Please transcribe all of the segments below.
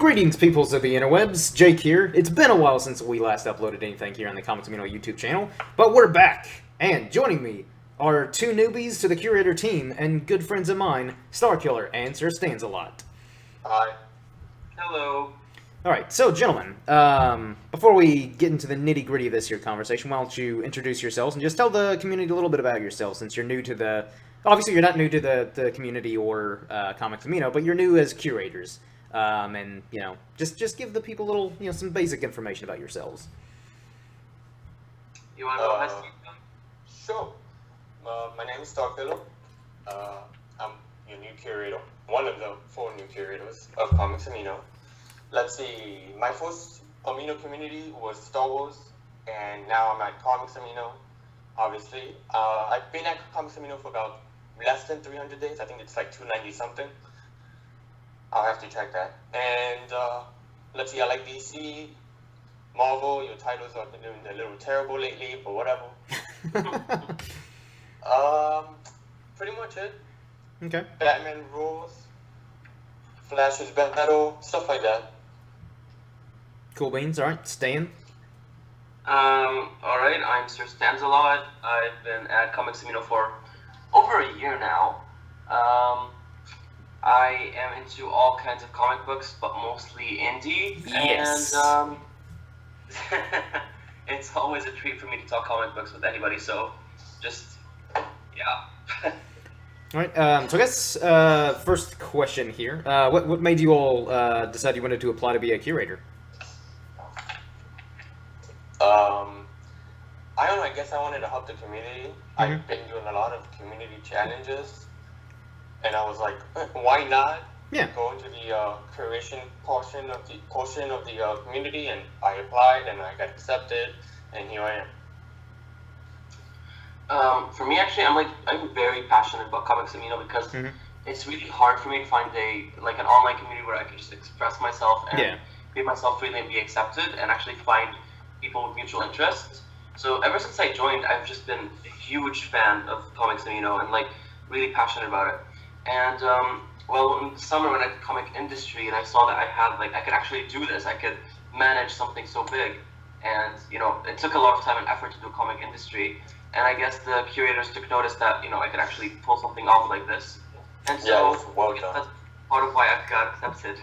Greetings, peoples of the interwebs. Jake here. It's been a while since we last uploaded anything here on the Comics Amino YouTube channel, but we're back. And joining me are two newbies to the Curator team and good friends of mine, Starkiller and Sir Stansalot. Hi. Hello. Alright, so gentlemen, before we get into the nitty-gritty of this here conversation, why don't you introduce yourselves and just tell the community a little bit about yourselves, since you're new to the... Obviously, you're not new to the community or Comics Amino, but you're new as curators. And, you know, just give the people a little, you know, some basic information about yourselves. You want to go ahead? Sure. My name is Starkiller. I'm your new curator, one of the 4 new curators of Comics Amino. Let's see, my first Amino community was Star Wars, and now I'm at Comics Amino, obviously. I've been at Comics Amino for about less than 300 days. I think it's like 290 something. I'll have to check that. And let's see, I like DC, Marvel. Your titles are doing a little terrible lately, but whatever. Pretty much it. Okay. Batman rules, Flash is better, stuff like that. Cool beans. Alright, Stan. Alright, I'm Sir Stansalot. I've been at Comics Amino for over a year now. I am into all kinds of comic books, but mostly indie. Yes. And it's always a treat for me to talk comic books with anybody, so just, yeah. Alright, so I guess, first question here. What made you all decide you wanted to apply to be a curator? I don't know, I guess I wanted to help the community. Mm-hmm. I've been doing a lot of community challenges, and I was like, why not go into the curation portion of the community, and I applied, and I got accepted, and here I am. For me, actually, I'm very passionate about Comics Amino because it's really hard for me to find an online community where I can just express myself and be myself freely and be accepted, and actually find people with mutual interests. So ever since I joined, I've just been a huge fan of Comics Amino and really passionate about it. And well, in the summer when I did comic industry and I saw that I could actually do this, I could manage something so big, and it took a lot of time and effort to do comic industry. And I guess the curators took notice that I could actually pull something off like this, and so that's part of why I got accepted.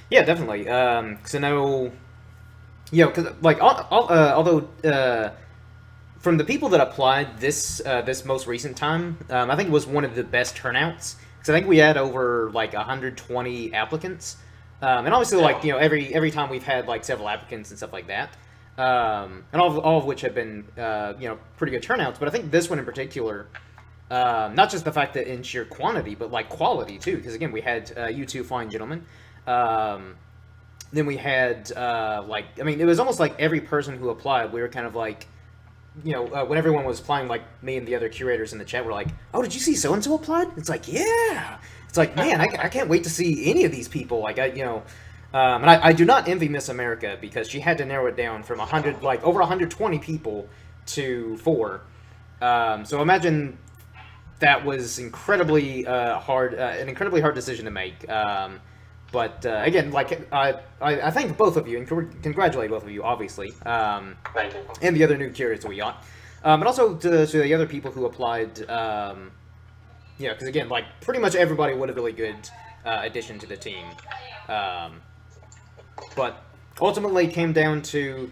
Yeah, definitely. Because I know, because although from the people that applied this most recent time, I think it was one of the best turnouts. Because I think we had over 120 applicants, and obviously every time we've had several applicants and stuff like that. And all of which have been, pretty good turnouts. But I think this one in particular, not just the fact that in sheer quantity, but quality too. Because again, we had you two fine gentlemen. Then we had it was almost like every person who applied, we were kind of when everyone was applying, me and the other curators in the chat were like, "Oh, did you see so and so applied?" It's like, yeah. It's like, man, I can't wait to see any of these people. And I do not envy Miss America because she had to narrow it down from over 120 people to 4. So imagine that was incredibly hard, an incredibly hard decision to make. But again, I thank both of you and congratulate both of you, obviously, Thank you. and the other new curators that we got. But also to the other people who applied, because again, pretty much everybody was a really good addition to the team. But ultimately it came down to,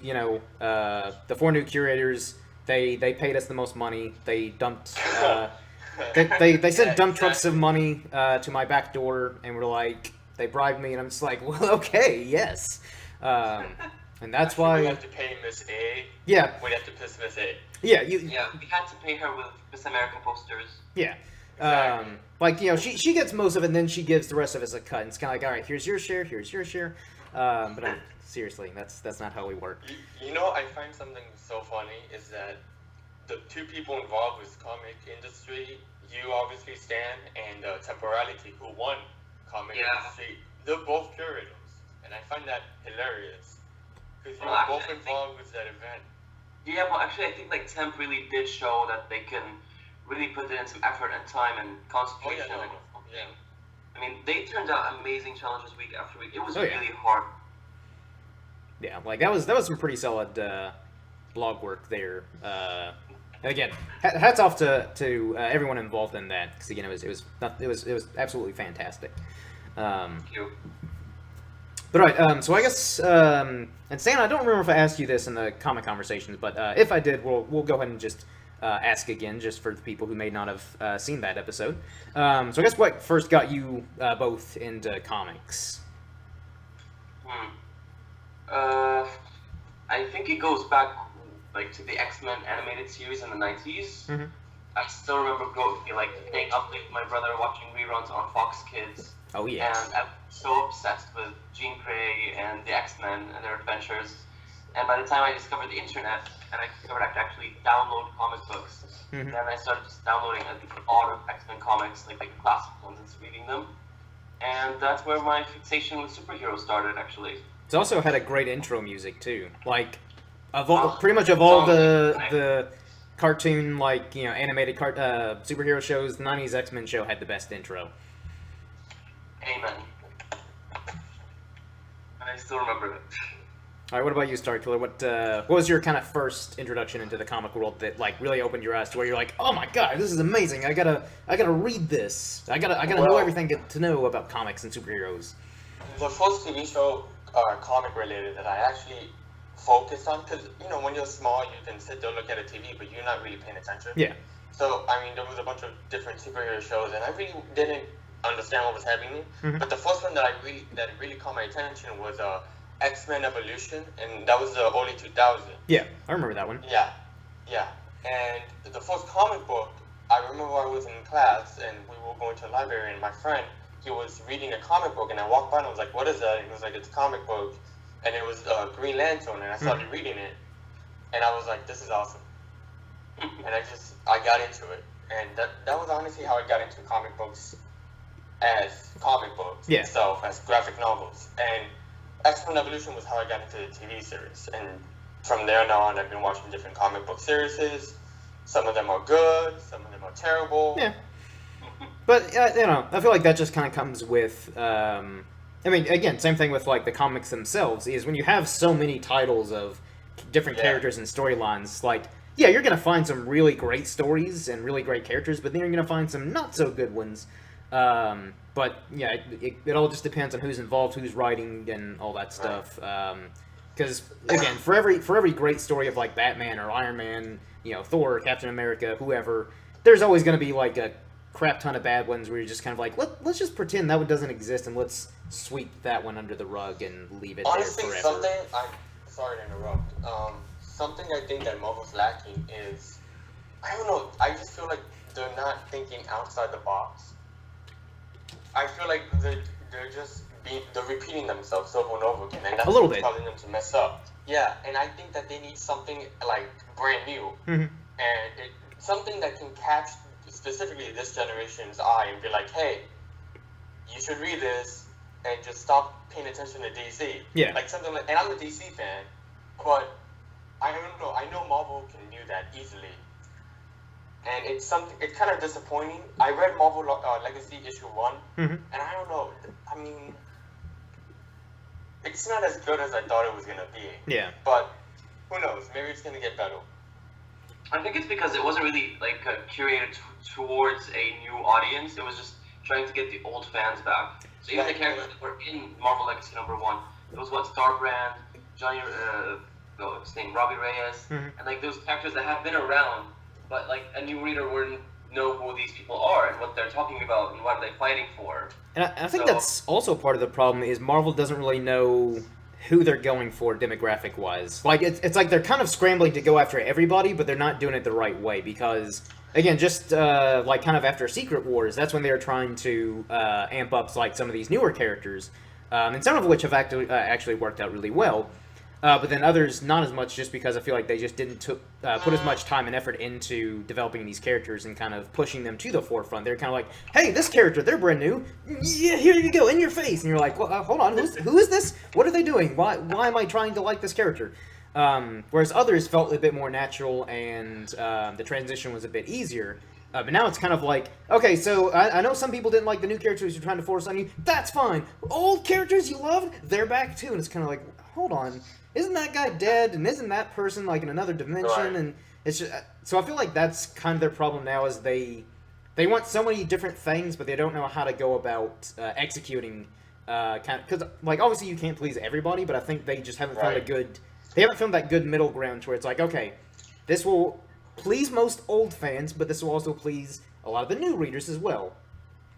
the 4 new curators. They paid us the most money. They dumped, they sent dump trucks of money to my back door, and were like, they bribed me, and I'm just like, well, okay, yes. And that's why... We have to pay Miss A. Yeah. We have to piss Miss A. Yeah, we had to pay her with Miss America posters. Yeah. Exactly. She gets most of it, and then she gives the rest of us a cut. And it's kind of all right, here's your share, here's your share. But no, seriously, that's not how we work. I find something so funny is that the 2 people involved with comic industry, you obviously Stan, and Temporality, who won comic industry, they're both curators, and I find that hilarious because you were both involved with that event. Yeah, well, actually, I think Temp really did show that they can really put in some effort and time and concentration. I mean, they turned out amazing challenges week after week. It was Oh, yeah. really hard. Yeah, like that was some pretty solid blog work there. Again, hats off to everyone involved in that, because again, it was absolutely fantastic. Thank you. But all right, so I guess, and Stan, I don't remember if I asked you this in the comic conversations, but if I did, we'll go ahead and just ask again, just for the people who may not have seen that episode. So I guess what first got you both into comics? I think it goes back like to the XMen animated series in the 90s. Mm-hmm. I still remember staying up late with my brother watching reruns on Fox Kids. Oh yeah. And I'm so obsessed with Jean Grey and the X-Men and their adventures. And by the time I discovered the internet and I discovered I could actually download comic books, Mm-hmm. then I started just downloading a lot of X-Men comics, like the classic ones, and just reading them. And that's where my fixation with superheroes started, actually. It's also had a great intro music too. Like, pretty much of all the cartoon, like, animated superhero shows, the 90s X-Men show had the best intro. Amen. I still remember it. All right, what about you, Starkiller? What was your kind of first introduction into the comic world that like really opened your eyes to where you're like, oh my god, this is amazing! I gotta read this. I gotta know everything to know about comics and superheroes. The first TV show, comic related, that I actually focused on, because when you're small, you can sit there, look at a TV, but you're not really paying attention. Yeah. So I mean, there was a bunch of different superhero shows, and I really didn't understand what was happening. Mm-hmm. But the first one that really caught my attention was X-Men Evolution, and that was the early 2000s. Yeah, I remember that one. Yeah. And the first comic book, I remember I was in class and we were going to the library, and my friend, he was reading a comic book, and I walked by and I was like, what is that? And he was like, it's a comic book, and it was Green Lantern, and I started reading it, and I was like, this is awesome. And I got into it, and that was honestly how I got into comic books as comic books itself, as graphic novels. And X-Men Evolution was how I got into the TV series, and from there on, I've been watching different comic book series. Some of them are good, some of them are terrible. Yeah. But, I feel like that just kind of comes with, I mean, again, same thing with, like, the comics themselves, is when you have so many titles of different characters and storylines, like, yeah, you're going to find some really great stories and really great characters, but then you're going to find some not so good ones. But, yeah, it all just depends on who's involved, who's writing, and all that stuff. Because, again, for every great story of, like, Batman or Iron Man, Thor, Captain America, whoever, there's always going to be, like, a crap ton of bad ones where you're just kind of like, let's just pretend that one doesn't exist and let's sweep that one under the rug and leave it honestly, there forever. I'm sorry to interrupt. Something I think that Marvel's lacking is, I don't know, I just feel like they're not thinking outside the box. I feel like they're repeating themselves over and over again, and that's what's causing them to mess up. Yeah, and I think that they need something like brand new, and something that can catch specifically this generation's eye and be like, hey, you should read this and just stop paying attention to DC. Yeah. Like something like, and I'm a DC fan, but I don't know. I know Marvel can do that easily. And it's kind of disappointing. I read Marvel Legacy issue 1, and I don't know. I mean, it's not as good as I thought it was gonna be. Yeah. But who knows? Maybe it's gonna get better. I think it's because it wasn't really like curated towards a new audience. It was just trying to get the old fans back. So even the characters that were in Marvel Legacy #1, it was Starbrand, Johnny, his name Robbie Reyes, and like those characters that have been around, but like a new reader wouldn't know who these people are and what they're talking about and what they're fighting for. And I think that's also part of the problem is Marvel doesn't really know who they're going for demographic-wise. Like, it's like they're kind of scrambling to go after everybody, but they're not doing it the right way because, again, just like kind of after Secret Wars, that's when they were trying to amp up like some of these newer characters, and some of which have actually worked out really well. But then others not as much, just because I feel like they just didn't put as much time and effort into developing these characters and kind of pushing them to the forefront. They're kind of like, hey, this character, they're brand new. Yeah, here you go, in your face. And you're like, well, hold on, who is this? What are they doing? Why am I trying to like this character? Whereas others felt a bit more natural and the transition was a bit easier. But now it's kind of like, okay, so I know some people didn't like the new characters you're trying to force on you. That's fine. Old characters you loved, they're back too. And it's kind of like, hold on, isn't that guy dead? And isn't that person like in another dimension? Right. And it's just, so I feel like that's kind of their problem now is they want so many different things, but they don't know how to go about executing. Because like obviously you can't please everybody, but I think they just haven't found they haven't found that good middle ground to where it's like, okay, this will please most old fans, but this will also please a lot of the new readers as well.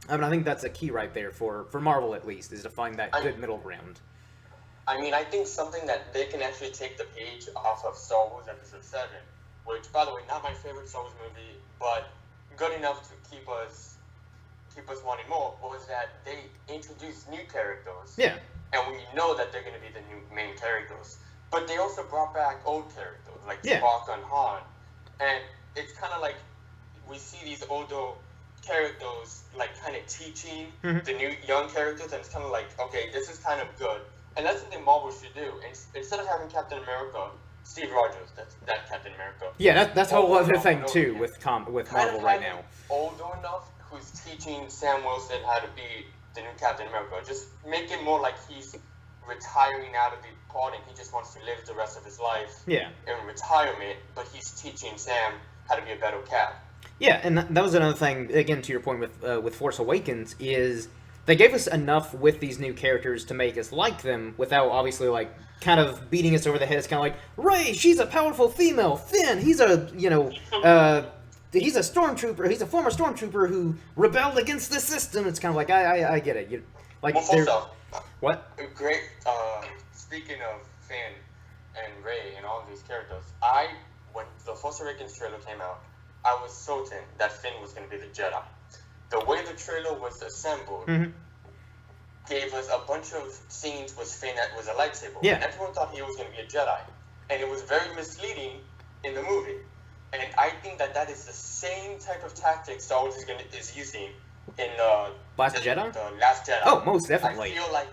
I mean, I think that's a key right there for Marvel at least, is to find that good middle ground. I mean, I think something that they can actually take the page off of Star Wars Episode 7, which, by the way, not my favorite Star Wars movie, but good enough to keep us wanting more, was that they introduced new characters. Yeah. And we know that they're going to be the new main characters. But they also brought back old characters, like Spock and Han. And it's kind of like we see these older characters, like, kind of teaching the new young characters, and it's kind of like, okay, this is kind of good. And that's something Marvel should do. And instead of having Captain America, Steve Rogers, that's Captain America. Yeah, that's a whole other thing, too, with Marvel right now. Older enough, who's teaching Sam Wilson how to be the new Captain America. Just make it more like he's retiring out of the part and he just wants to live the rest of his life in retirement, but he's teaching Sam how to be a better Cap. Yeah, and that was another thing, again, to your point with Force Awakens, is they gave us enough with these new characters to make us like them without obviously, like, kind of beating us over the head. It's kind of like, Rey, she's a powerful female. Finn, he's a, he's a stormtrooper. He's a former stormtrooper who rebelled against the system. It's kind of like, I get it. What? Great. Speaking of Finn and Rey and all of these characters, when the Force Awakens trailer came out, I was certain that Finn was going to be the Jedi. The way the trailer was assembled gave us a bunch of scenes with Finn that was a lightsaber. Yeah. And everyone thought he was going to be a Jedi. And it was very misleading in the movie. And I think that is the same type of tactic Star Wars is using in Last Jedi? The Last Jedi. Oh, most definitely. I feel like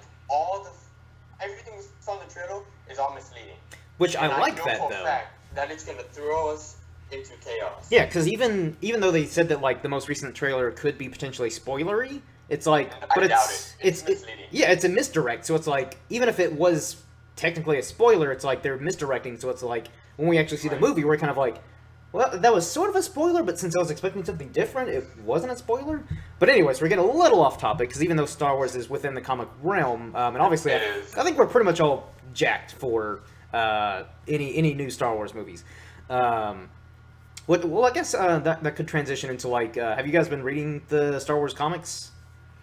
everything from the trailer is all misleading. Which and I like know that, for though. A fact that it's going to throw us into chaos. Yeah, because even though they said that like the most recent trailer could be potentially spoilery, it's like, but I doubt it. It's misleading. It's a misdirect. So it's like, even if it was technically a spoiler, it's like they're misdirecting. So it's like when we actually see the movie, we're kind of like, well, that was sort of a spoiler, but since I was expecting something different, it wasn't a spoiler. But anyways, we're getting a little off topic, because even though Star Wars is within the comic realm, and obviously I think we're pretty much all jacked for any new Star Wars movies. Well, I guess that could transition into like, have you guys been reading the Star Wars comics?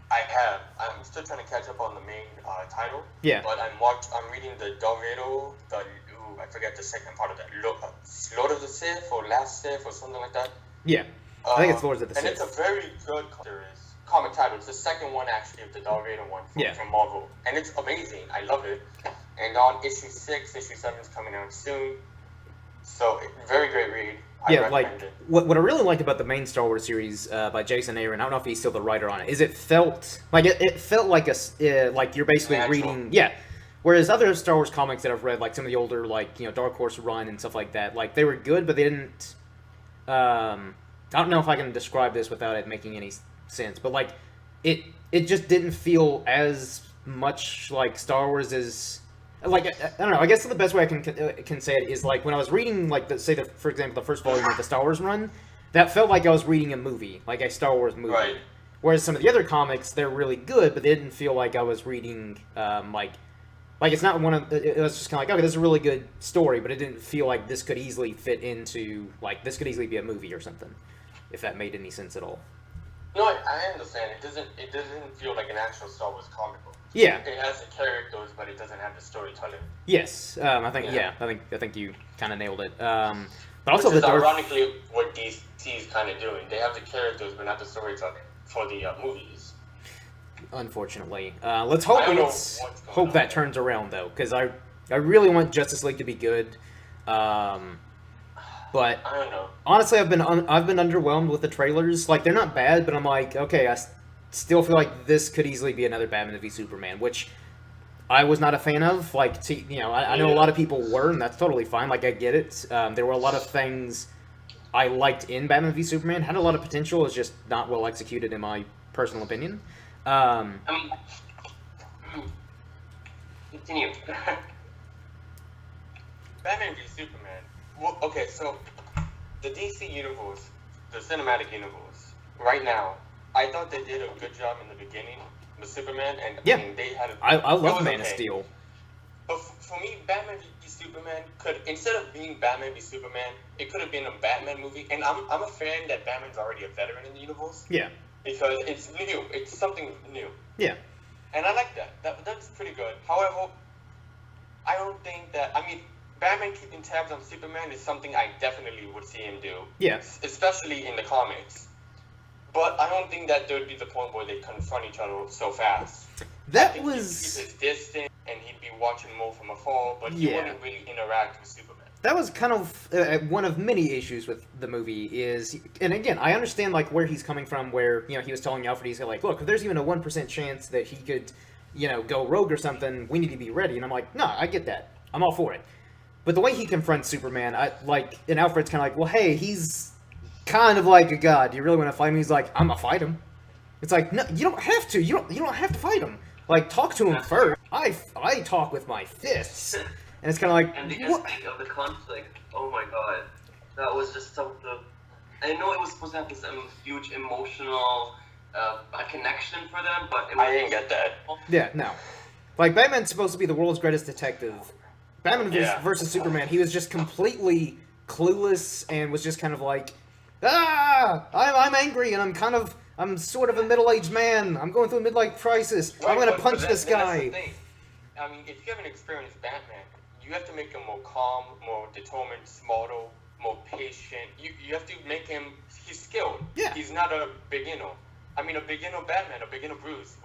I have. I'm still trying to catch up on the main title. Yeah. But I'm reading the Dorado, I forget the second part of that. Lord of the Sith or Last Sith or something like that. Yeah. I think it's Lords of the Sith. And it's a very good comic title. It's the second one actually of the Dorado one from Marvel. And it's amazing. I love it. And on issue 6, issue 7 is coming out soon. So very great read. I recommend it. What I really liked about the main Star Wars series by Jason Aaron, I don't know if he's still the writer on it, is it felt like like like you're basically reading, whereas other Star Wars comics that I've read, like some of the older, like, Dark Horse Run and stuff like that, like they were good, but they didn't. I don't know if I can describe this without it making any sense, but like it just didn't feel as much like Star Wars as. Like, I don't know, I guess the best way I can say it is, like, when I was reading, like, for example, the first volume of the Star Wars run, that felt like I was reading a movie, like a Star Wars movie. Right. Whereas some of the other comics, they're really good, but they didn't feel like I was reading, like it's not one of, it was just kind of like, okay, this is a really good story, but it didn't feel like this could easily fit into, like, this could easily be a movie or something, if that made any sense at all. No, I understand. It doesn't feel like an actual Star Wars comic book. Yeah. It has the characters, but it doesn't have the storytelling. Yes, I think you kind of nailed it. But also which is ironically what DC is kind of doing. They have the characters, but not the storytelling for the movies. Unfortunately, let's hope that turns around though, because I really want Justice League to be good. But I don't know. Honestly, I've been underwhelmed with the trailers. Like, they're not bad, but I'm like, okay, I still feel like this could easily be another Batman v Superman, which I was not a fan of. Like, I know a lot of people were, and that's totally fine. Like, I get it. There were a lot of things I liked in Batman v Superman. Had a lot of potential. Is just not well executed, in my personal opinion. I mean, continue. Batman v Superman. Well, okay, so the DC universe, the cinematic universe, right now, I thought they did a good job in the beginning with Superman, and Yeah. I mean, they had. I love was Man of okay. Steel. But for me, Batman v Superman could, instead of being Batman v Superman, it could have been a Batman movie. And I'm a fan that Batman's already a veteran in the universe. Yeah. Because it's new. It's something new. Yeah. And I like that. That's pretty good. However, I don't think that... I mean, Batman keeping tabs on Superman is something I definitely would see him do. Yeah. Especially in the comics. But I don't think that there would be the point where they confront each other so fast. That I think was... he'd keep his distance, and he'd be watching more from afar, but he wouldn't really interact with Superman. That was kind of one of many issues with the movie is, and again, I understand like where he's coming from, where, you know, he was telling Alfred, he's like, look, if there's even a 1% chance that he could, you know, go rogue or something, we need to be ready. And I'm like, no, I get that. I'm all for it. But the way he confronts Superman, and Alfred's kind of like, well, hey, he's kind of like a god. Do you really want to fight him? He's like, I'm gonna fight him. It's like, no, you don't have to. You don't have to fight him. Like, talk to him first. I talk with my fists. And it's kind of like, and the what? ending of the conflict, oh my god, that was just something. I know it was supposed to have this huge emotional connection for them, but it was, I didn't get that. Yeah, no. Like, Batman's supposed to be the world's greatest detective. Batman versus Superman, he was just completely clueless and was just kind of like, I'm angry and I'm sort of a middle-aged man. I'm going through a midlife crisis. Right, I'm going to but punch that's this the guy. thing. I mean, if you haven't experienced Batman, you have to make him more calm, more determined, smarter, more patient. You have to make him, he's skilled. Yeah. He's not a beginner. I mean, a beginner Batman, a beginner Bruce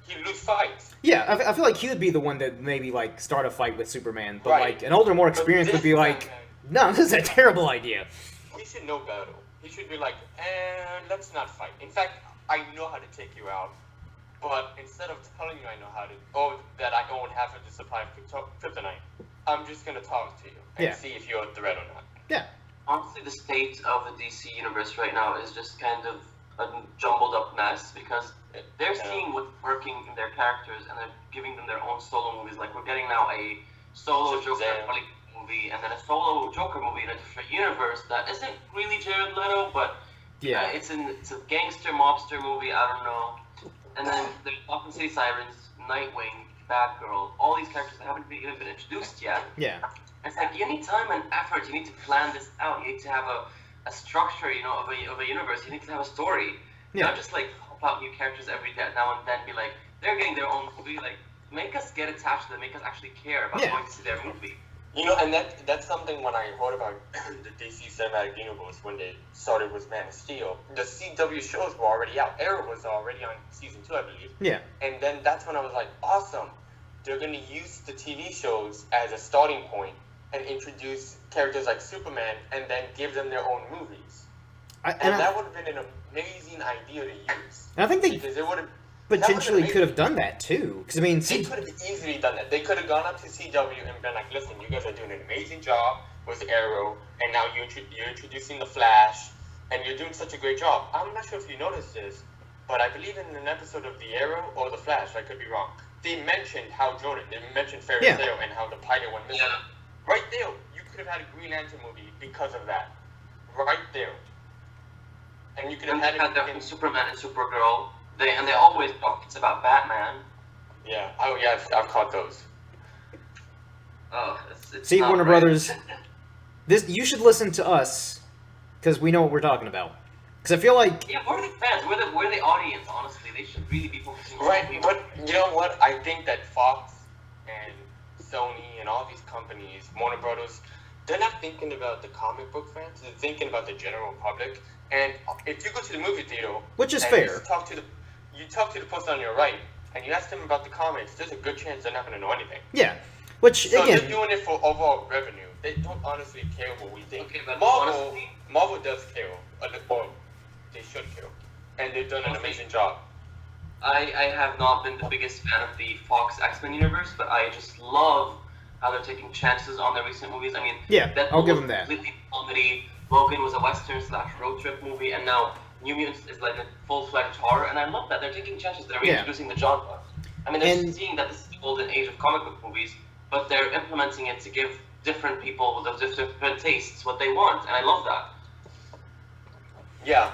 he'd lose fights. Yeah, I feel like he would be the one that maybe, like, start a fight with Superman. But, Right. like, an older, more experienced would be like, no, this is a terrible idea. He should know better. He should be like, let's not fight. In fact, I know how to take you out. But instead of telling you I know how to, or that I own half of the supply of kryptonite, I'm just going to talk to you and see if you're a threat or not. Yeah. Honestly, the state of the DC universe right now is just kind of a jumbled up mess because they're seeing what's working in their characters and they're giving them their own solo movies. Like, we're getting now a solo Joker movie and then a solo Joker movie in a different universe that isn't really Jared Leto, but it's a gangster mobster movie. I don't know. And then there's Gotham City Sirens, Nightwing, Batgirl, all these characters that haven't even been introduced yet. Yeah. It's like you need time and effort. You need to plan this out. You need to have a structure, you know, of a universe. You need to have a story. Yeah. Not just like pop out new characters every day now and then. Be like, they're getting their own movie. Like, make us get attached to them. Make us actually care about going to see their movie. You know, and that's something when I heard about the DC Cinematic Universe when they started with Man of Steel. The CW shows were already out. Arrow was already on season 2, I believe. Yeah. And then that's when I was like, awesome. They're going to use the TV shows as a starting point and introduce characters like Superman and then give them their own movies. And that would have been an amazing idea to use. And I think they because it would have potentially could have done that too. Because I mean, they could have easily done that. They could have gone up to CW and been like, "Listen, you guys are doing an amazing job with Arrow, and now you're introducing the Flash, and you're doing such a great job." I'm not sure if you noticed this, but I believe in an episode of The Arrow or The Flash, I could be wrong. They mentioned Hal Jordan. They mentioned Ferris Sale and how the pilot went missing. Yeah. Right there, you could have had a Green Lantern movie because of that. Right there. And you could have had that from Superman and Supergirl. They always talk it's about Batman. Yeah. Oh yeah, I've caught those. Oh, it's see, not Warner right. Brothers, you should listen to us because we know what we're talking about. Because I feel like we're the fans. We're the audience. Honestly, they should really be focusing on right. But you know what? I think that Fox and Sony and all these companies, Warner Brothers, they're not thinking about the comic book fans. They're thinking about the general public. And if you go to the movie theater, which is and fair, you talk to the person on your right, and you ask them about the comics, there's a good chance they're not going to know anything. Yeah. Which so again, they're doing it for overall revenue. They don't honestly care what we think. Okay, but Marvel does care, or they should care, and they've done an amazing job. I have not been the biggest fan of the Fox XMen universe, but I just love how they're taking chances on their recent movies. I mean, yeah, Deadpool I'll give them that. Completely comedy. Logan was a western/road trip movie, and now New Mutants is like a full-fledged horror, and I love that they're taking chances. They're reintroducing the genre. I mean, they're seeing that this is the golden age of comic book movies, but they're implementing it to give different people with different tastes what they want, and I love that. Yeah.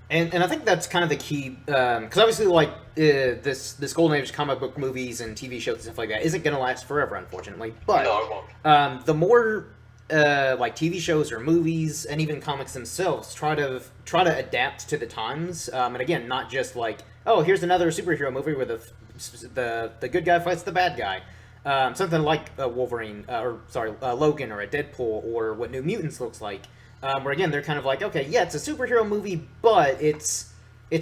And I think that's kind of the key, because obviously, like, this golden age of comic book movies and TV shows and stuff like that isn't going to last forever, unfortunately. But No, it won't. the more like TV shows or movies and even comics themselves try to adapt to the times, and again, not just like, oh, here's another superhero movie where the good guy fights the bad guy. Something like Logan or a Deadpool or what New Mutants looks like. Where again they're kind of like, okay, yeah, it's a superhero movie, but it's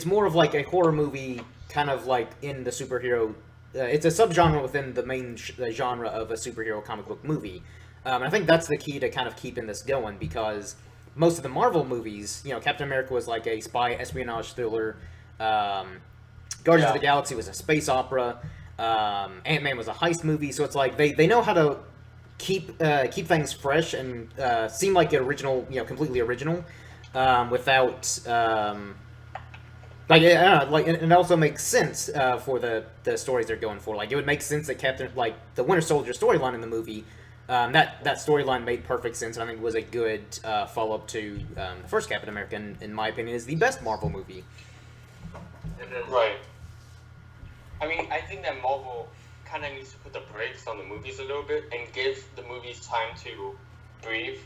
more of like a horror movie, kind of like in the superhero. It's a subgenre within the main genre of a superhero comic book movie. And I think that's the key to kind of keeping this going, because most of the Marvel movies, you know, Captain America was like a spy espionage thriller. Guardians of the Galaxy was a space opera. Ant-Man was a heist movie. So it's like they know how to keep things fresh and seem like original, you know, completely original, without like, I don't know, like, and it also makes sense for the stories they're going for. Like, it would make sense that the Winter Soldier storyline in the movie, that storyline made perfect sense, and I think was a good follow up to the first Captain America. In my opinion, is the best Marvel movie. Right. I mean, I think that Marvel kind of needs to put the brakes on the movies a little bit and give the movies time to breathe.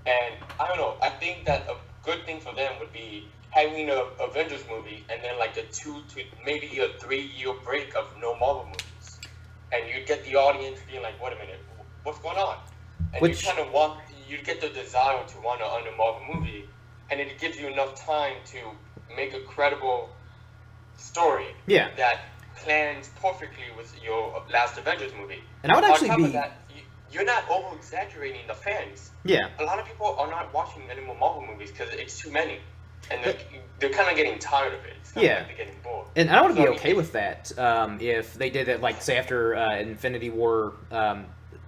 And I don't know, I think that a good thing for them would be having an Avengers movie and then like a 2 to maybe a 3-year break of no Marvel movies. And you'd get the audience being like, wait a minute, what's going on? And you kind of you get the desire to want a Marvel movie, and it gives you enough time to make a credible story that plans perfectly with your last Avengers movie. And I would actually on top of that, you're not over-exaggerating the fans. Yeah. A lot of people are not watching any more Marvel movies because it's too many. And they're kind of getting tired of it. It's like they're getting bored. And I would be okay with that if they did it, like, say, after Infinity War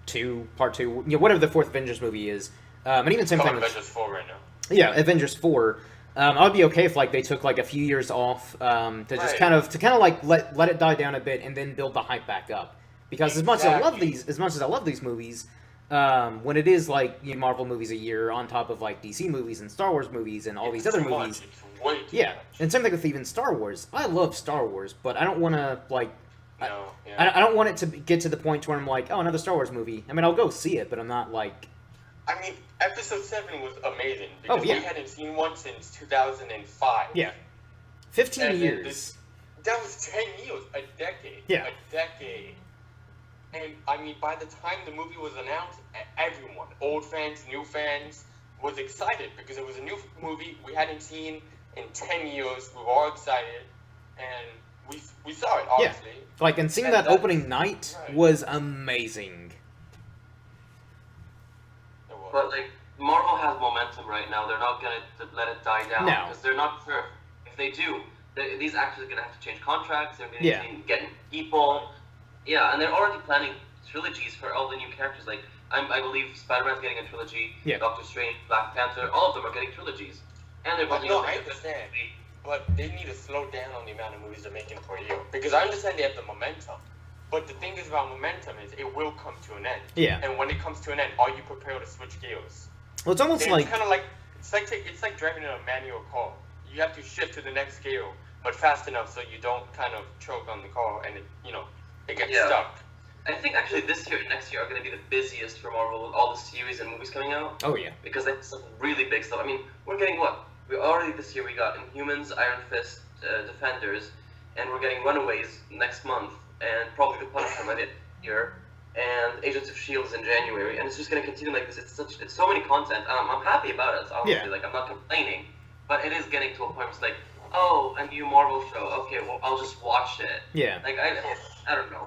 2, Part 2, you know, whatever the fourth Avengers movie is. And even same thing with Avengers 4 right now. Yeah, Avengers 4. I would be okay if like they took like a few years off to just kind of like let it die down a bit and then build the hype back up. Because as much as I love these movies, when it is like, you know, Marvel movies a year on top of like DC movies and Star Wars movies and all these other movies, and same thing with even Star Wars. I love Star Wars, but I don't want to like. I don't want it to get to the point where I'm like, oh, another Star Wars movie. I mean, I'll go see it, but I'm not like. I mean, Episode 7 was amazing because we hadn't seen one since 2005. Yeah, 15 years. That was 10 years, a decade. Yeah, a decade. And I mean, by the time the movie was announced, everyone, old fans, new fans, was excited because it was a new movie we hadn't seen in 10 years. We were all excited, and we saw it, obviously. Yeah. Like, and seeing that opening night was amazing. But, like, Marvel has momentum right now. They're not going to let it die down. Because they're not sure. If they do, these actors are going to have to change contracts. They're going to get people. Yeah, and they're already planning trilogies for all the new characters. Like, I believe Spider-Man's getting a trilogy. Yeah. Doctor Strange, Black Panther, all of them are getting trilogies. And they're building I understand. But they need to slow down on the amount of movies they're making per year. Because I understand they have the momentum. But the thing is about momentum is it will come to an end. Yeah. And when it comes to an end, are you prepared to switch gears? Well, it's almost like... It's kind of like... It's like driving a manual car. You have to shift to the next gear, but fast enough so you don't kind of choke on the car and it gets stuck. I think actually this year and next year are going to be the busiest for Marvel with all the series and movies coming out. Oh, yeah. Because they have some really big stuff. I mean, we're getting what? This year we got Inhumans, Iron Fist, Defenders, and we're getting Runaways next month, and probably The Punisher by the year, and Agents of S.H.I.E.L.D. in January, and it's just going to continue like this. It's so many content. I'm happy about it, obviously. Like, I'm not complaining, but it is getting to a point where it's like, oh, a new Marvel show. Okay, well, I'll just watch it. Yeah. Like, I don't know.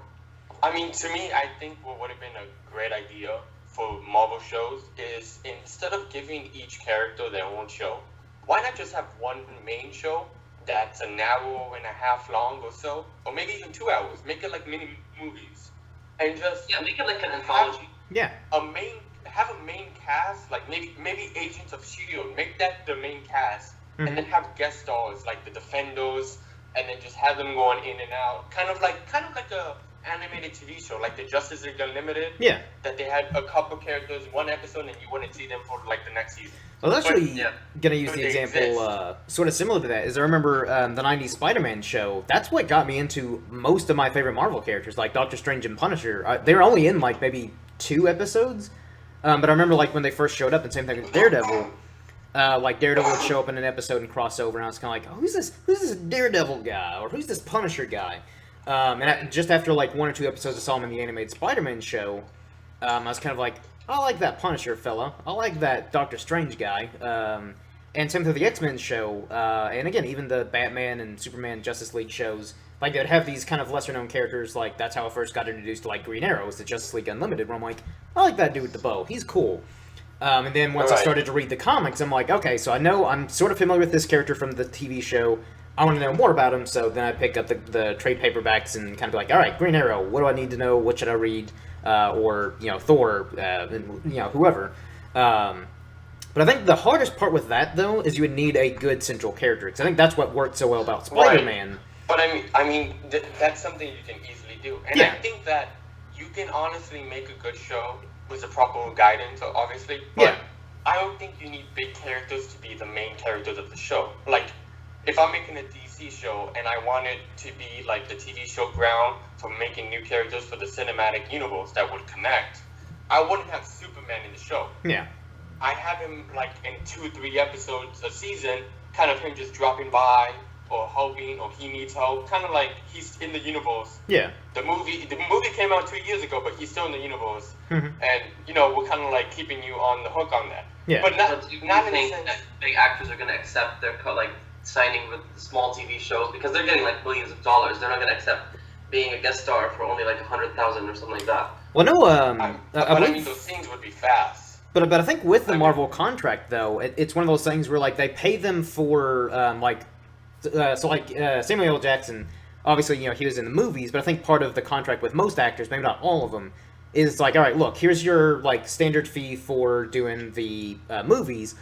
I mean, to me, I think what would have been a great idea for Marvel shows is instead of giving each character their own show, why not just have one main show that's an hour and a half long or so, or maybe even 2 hours? Make it like mini movies, and just make it like an anthology. Yeah. A main have a main cast, like maybe Agents of Shield, make that the main cast, and then have guest stars like the Defenders, and then just have them going in and out, kind of like a animated TV show, like the Justice League Unlimited. Yeah. That they had a couple characters one episode, and you wouldn't see them for like the next season. Well, that's actually gonna use the example sort of similar to that. Is I remember the '90s Spider-Man show. That's what got me into most of my favorite Marvel characters, like Doctor Strange and Punisher. They were only in like maybe 2 episodes, but I remember like when they first showed up, and same thing with Daredevil. Like Daredevil would show up in an episode and cross over, and I was kind of like, oh, who's this Daredevil guy, or who's this Punisher guy? Just after like 1 or 2 episodes I saw him in the animated Spider-Man show, I was kind of like, I like that Punisher fella. I like that Doctor Strange guy. And same with the X-Men show, and again, even the Batman and Superman Justice League shows, like they'd have these kind of lesser-known characters. Like that's how I first got introduced to like Green Arrow, was the Justice League Unlimited, where I'm like, I like that dude with the bow. He's cool. And then once I started to read the comics, I'm like, okay, so I know I'm sort of familiar with this character from the TV show. I want to know more about him, so then I pick up the trade paperbacks and kind of be like, all right, Green Arrow, what do I need to know? What should I read? Or, Thor, whoever. But I think the hardest part with that, though, is you would need a good central character, because I think that's what worked so well about Spider-Man. Right. But I mean, that's something you can easily do. And I think that you can honestly make a good show with the proper guidance, obviously. But I don't think you need big characters to be the main characters of the show. Like, if I'm making a DC show and I want it to be like the TV show ground for making new characters for the cinematic universe that would connect, I wouldn't have Superman in the show. Yeah. I have him like in 2-3 episodes a season, kind of him just dropping by or helping, or he needs help, kind of like he's in the universe. Yeah. The movie came out 2 years ago, but he's still in the universe, and we're kind of like keeping you on the hook on that. Yeah. But not do you not in the think sense. that big actors are going to accept their signing with small TV shows, because they're getting like billions of dollars? They're not going to accept being a guest star for only like 100,000 or something like that. Well, no. I mean, those scenes would be fast. But I think with the Marvel contract, though, it's one of those things where like they pay them for Samuel L. Jackson. Obviously, he was in the movies, but I think part of the contract with most actors, maybe not all of them, is like, all right, look, here's your like standard fee for doing the movies,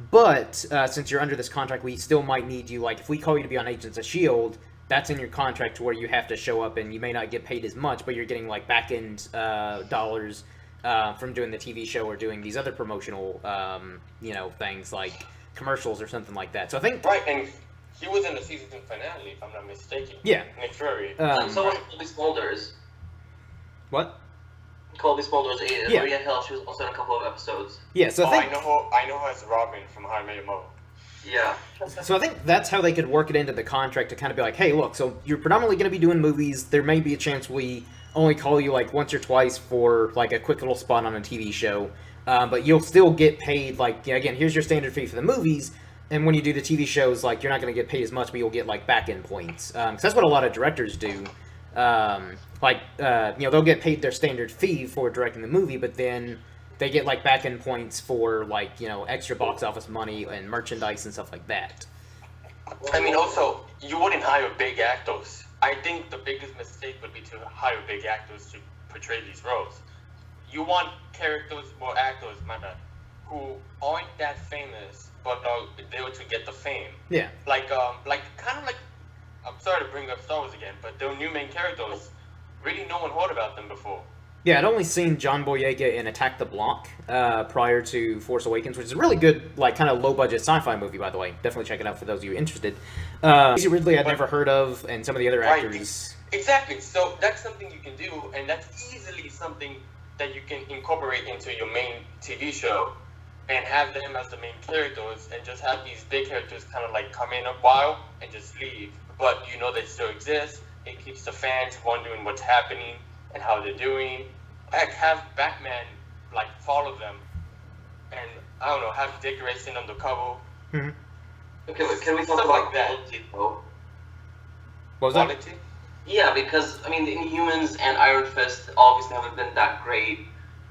but since you're under this contract, we still might need you. Like, if we call you to be on Agents of Shield, that's in your contract to where you have to show up, and you may not get paid as much, but you're getting like back end dollars. From doing the TV show or doing these other promotional, things like commercials or something like that. So I think and he was in the season finale, if I'm not mistaken. Yeah. Nick Fury. So was Colby Smulders. What? Colby Smulders. Maria Hill. She was also in a couple of episodes. Yeah. So I think I know her as Robin from How I Met Your Mother. Yeah. So I think that's how they could work it into the contract to kind of be like, hey, look, so you're predominantly going to be doing movies. There may be a chance we only call you like once or twice for like a quick little spot on a TV show, but you'll still get paid. Like, again, here's your standard fee for the movies, and when you do the TV shows, like, you're not going to get paid as much, but you'll get like back end points. Because that's what a lot of directors do. They'll get paid their standard fee for directing the movie, but then they get like back end points for like extra box office money and merchandise and stuff like that. I mean, also, you wouldn't hire big actors. I think the biggest mistake would be to hire big actors to portray these roles. You want actors, who aren't that famous, but are there to get the fame. Yeah. Like I'm sorry to bring up Star Wars again, but their new main characters, really no one heard about them before. Yeah, I'd only seen John Boyega in Attack the Block prior to Force Awakens, which is a really good, like, kind of low-budget sci-fi movie, by the way. Definitely check it out for those of you interested. Daisy Ridley I'd never heard of, and some of the other actors. Exactly. So that's something you can do, and that's easily something that you can incorporate into your main TV show and have them as the main characters, and just have these big characters kind of like come in a while and just leave. But they still exist. It keeps the fans wondering what's happening and how they're doing. Heck, have Batman like follow them, and I don't know, have Dick Grayson on the cover. Mm-hmm. Okay, but can we talk about quality though? What was that? Quality? Yeah, because I mean, the Inhumans and Iron Fist obviously haven't been that great.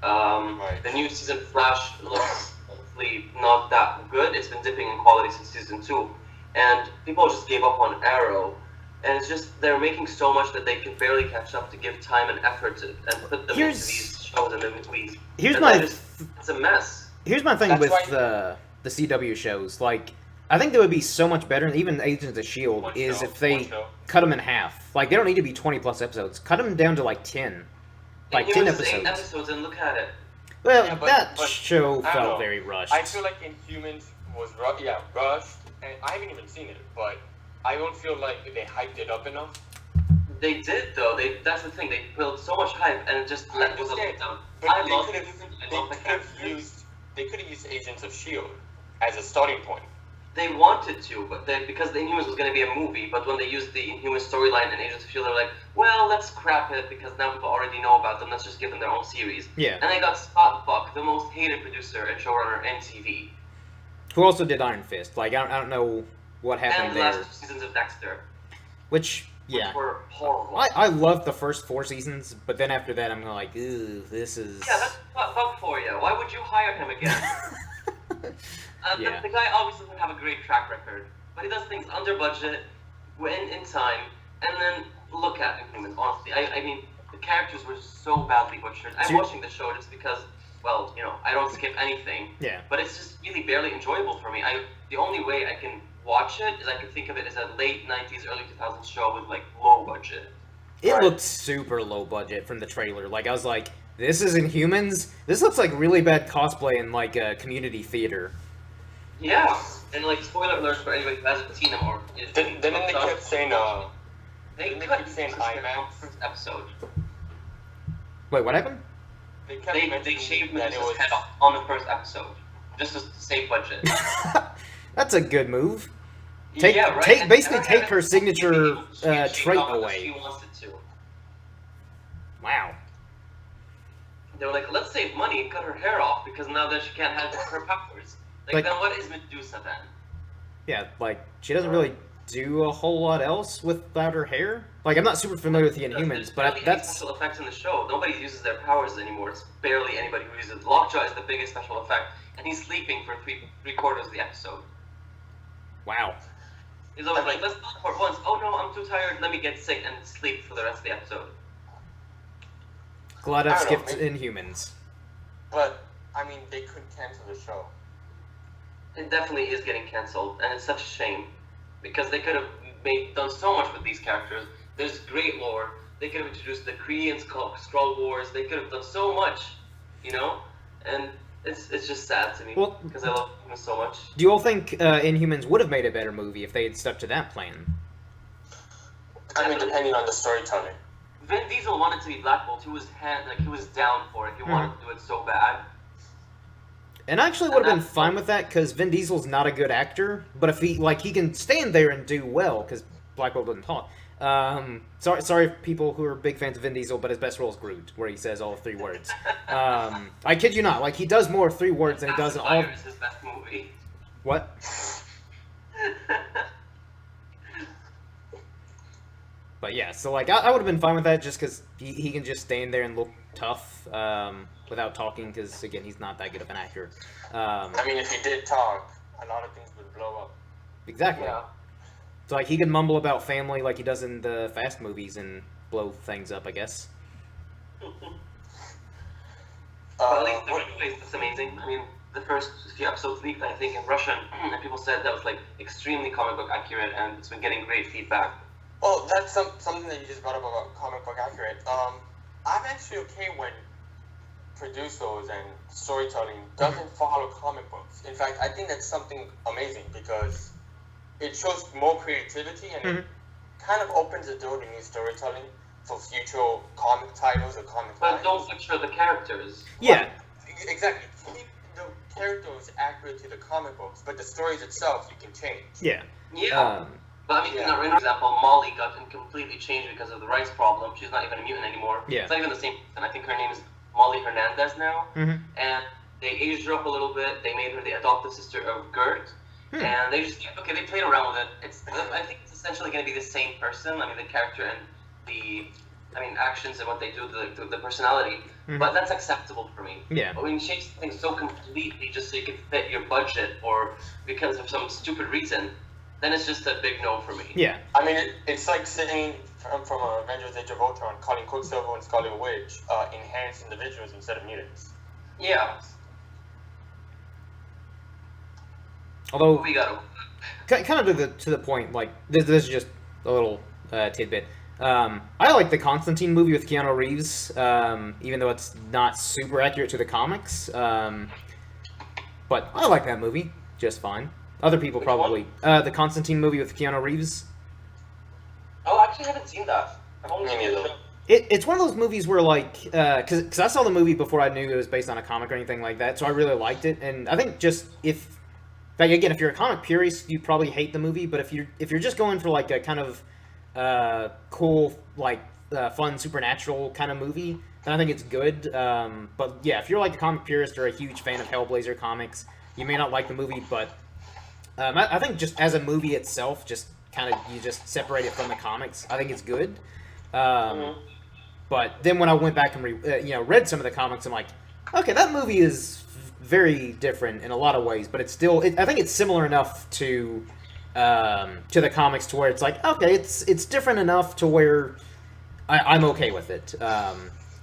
The new season of Flash looks hopefully not that good. It's been dipping in quality since season 2, and people just gave up on Arrow. And it's just, they're making so much that they can barely catch up to give time and effort to, and put them into these shows and the movies. Here's my It's a mess. Here's my thing That's with why- the CW shows. Like, I think that would be so much better, and even Agents of S.H.I.E.L.D. One is show, if they one show. cut them in half. Like, they don't need to be 20-plus episodes. Cut them down to, like, 10. Like, 10 Inhumans is 8 episodes. episodes, and look at it. Well, Yeah, that but show I don't felt know. very rushed. I feel like Inhumans was rushed, and I haven't even seen it, but I don't feel like they hyped it up enough. They did though. That's the thing. They built so much hype, and it just was a understand, letdown. But I they love could Inhumans. I have love the characters. used Agents of S.H.I.E.L.D. as a starting point. They wanted to, but because the Inhumans was going to be a movie, but when they used the Inhuman storyline in Agents of S.H.I.E.L.D., they're like, well, let's scrap it because now people already know about them. Let's just give them their own series. Yeah. And they got Scott Buck, the most hated producer and showrunner in TV, Who also did Iron Fist. Like, I don't know what happened and the there. last 2 seasons of Dexter, Which, which yeah. were horrible. I loved the first 4 seasons, but then after that I'm like, ew, this is... Yeah, that's Buck for you. Why would you hire him again? Yeah. The guy obviously doesn't have a great track record, but he does things under budget, in time, and then look at Inhumans, honestly. I mean, the characters were so badly butchered. I'm watching the show just because, well, you know, I don't skip anything. Yeah. But it's just really barely enjoyable for me. The only way I can watch it is I can think of it as a late 90s, early 2000s show with, like, low budget. It looked super low budget from the trailer. Like, I was like, this is Inhumans? This looks like really bad cosplay in, like, a community theater. Yeah, and, like, spoiler alert for anybody who hasn't seen them or... Then they kept saying, They didn't they cut keep saying IMAX? first episode. Wait, what happened? They kept They mentioning shaved that it Medusa's was... head off on the first episode, just to save budget. That's a good move. Take, yeah, right? take And basically Hernandez take her was supposed to signature be- she trait got what away. She wants it to. Wow. They were like, let's save money and cut her hair off because now that she can't have her powers. Like, then what is Medusa then? Yeah, like, she doesn't really do a whole lot else without her hair. Like, I'm not super familiar with the There's Inhumans, barely but any that's... special effects in the show. Nobody uses their powers anymore. It's barely anybody who uses it. Lockjaw is the biggest special effect, and he's sleeping for three quarters of the episode. Wow. He's always like, let's teleport once. Oh no, I'm too tired. Let me get sick and sleep for the rest of the episode. Glad I've I don't know, skipped Inhumans. But, I mean, they couldn't cancel the show. It definitely is getting cancelled, and it's such a shame because they could have done so much with these characters. There's great lore. They could have introduced the Kree and Skrull Wars. They could have done so much, you know. And it's just sad to me because I love them so much. Do you all think Inhumans would have made a better movie if they had stuck to that plan? I mean, depending on the storytelling. Vin Diesel wanted to be Black Bolt. He was down for it. He wanted to do it so bad. And I actually would have been fine with that, because Vin Diesel's not a good actor, but if he can stand there and do well, because Black Bolt doesn't talk. Sorry people who are big fans of Vin Diesel, but his best role is Groot, where he says all 3 words. I kid you not, like, he does more 3 words than he does in all... Is his best movie. What? But yeah, so like, I would have been fine with that, just because he can just stand there and look tough, without talking, because, again, he's not that good of an actor. I mean, if he did talk, a lot of things would blow up. Exactly. Yeah. So, like, he can mumble about family like he does in the Fast movies and blow things up, I guess. But at least the red place is amazing. I mean, the first few episodes leaked, I think, in Russian, and people said that was, like, extremely comic book accurate, and it's been getting great feedback. Well, that's something that you just brought up about comic book accurate. I'm actually okay when producers and storytelling doesn't follow comic books. In fact, I think that's something amazing because it shows more creativity and it kind of opens the door to new storytelling for future comic titles or comic But lines. don't picture the characters. Yeah. Exactly. Keep the characters accurate to the comic books, but the stories itself you can change. Yeah. Yeah. But I mean, in example, Molly got completely changed because of the rights problem. She's not even a mutant anymore. Yeah. It's not even the same person. I think her name is Molly Hernandez now. And they aged her up a little bit. They made her the adopted sister of Gert. And they just, they played around with it. I think it's essentially going to be the same person. I mean, the character and the, actions and what they do, the personality. But that's acceptable for me. Yeah. But when you change something so completely just so you can fit your budget or because of some stupid reason, then it's just a big no for me. Yeah. I mean, it's like saying from Avengers Age of Ultron, calling Quicksilver and Scarlet Witch enhanced individuals instead of mutants. Yeah. Although, We got kind of to the point, like this is just a little tidbit. I like the Constantine movie with Keanu Reeves, even though it's not super accurate to the comics. But I like that movie just fine. Other people Which probably the Constantine movie with Keanu Reeves. Oh, I actually haven't seen that. I've only Me seen the neither. show. It's one of those movies where, like, because I saw the movie before I knew it was based on a comic or anything like that, so I really liked it. And I think just like, again, if you're a comic purist, you'd probably hate the movie. But if you're just going for like a kind of cool, like fun supernatural kind of movie, then I think it's good. But yeah, if you're like a comic purist or a huge fan of Hellblazer comics, you may not like the movie. But I think just as a movie itself, just kind of you just separate it from the comics. I think it's good. But then when I went back and read some of the comics, I'm like, okay, that movie is very different in a lot of ways, but it's still I think it's similar enough to the comics to where it's like, okay, it's different enough to where I'm okay with it.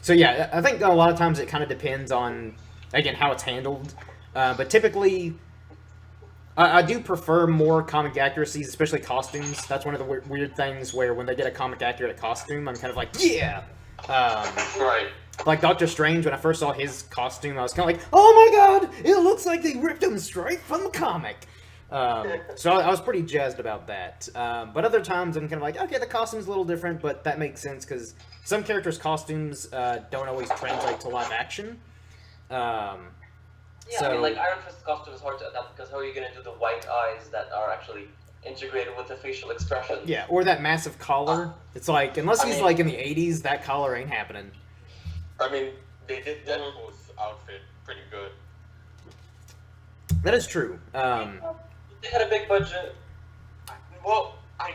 So yeah, I think a lot of times it kind of depends on, again, how it's handled. But typically, I do prefer more comic accuracies, especially costumes. That's one of the weird things where when they get a comic accurate costume, I'm kind of like, yeah. Right. Like Doctor Strange, when I first saw his costume, I was kind of like, oh my god, it looks like they ripped him straight from the comic. So I was pretty jazzed about that. But other times I'm kind of like, okay, the costume's a little different, but that makes sense because some characters' costumes don't always translate to live action. Yeah, I mean, like Iron Fist's costume is hard to adapt because how are you going to do the white eyes that are actually integrated with the facial expression? Yeah, or that massive collar. It's like, unless he's like in the 80s, that collar ain't happening. I mean, they did Deadpool's outfit pretty good. That is true. They had a big budget. Well, I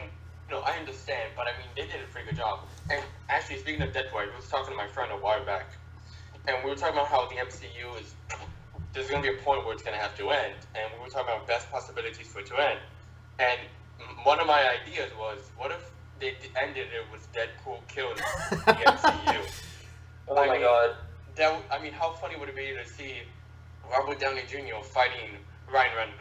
understand, but I mean, they did a pretty good job. And actually, speaking of Deadpool, I was talking to my friend a while back, and we were talking about how the MCU is, there's going to be a point where it's going to have to end, and we were talking about best possibilities for it to end. And one of my ideas was, what if they ended it with Deadpool killing the MCU? Oh my god. I mean, how funny would it be to see Robert Downey Jr. fighting Ryan Reynolds?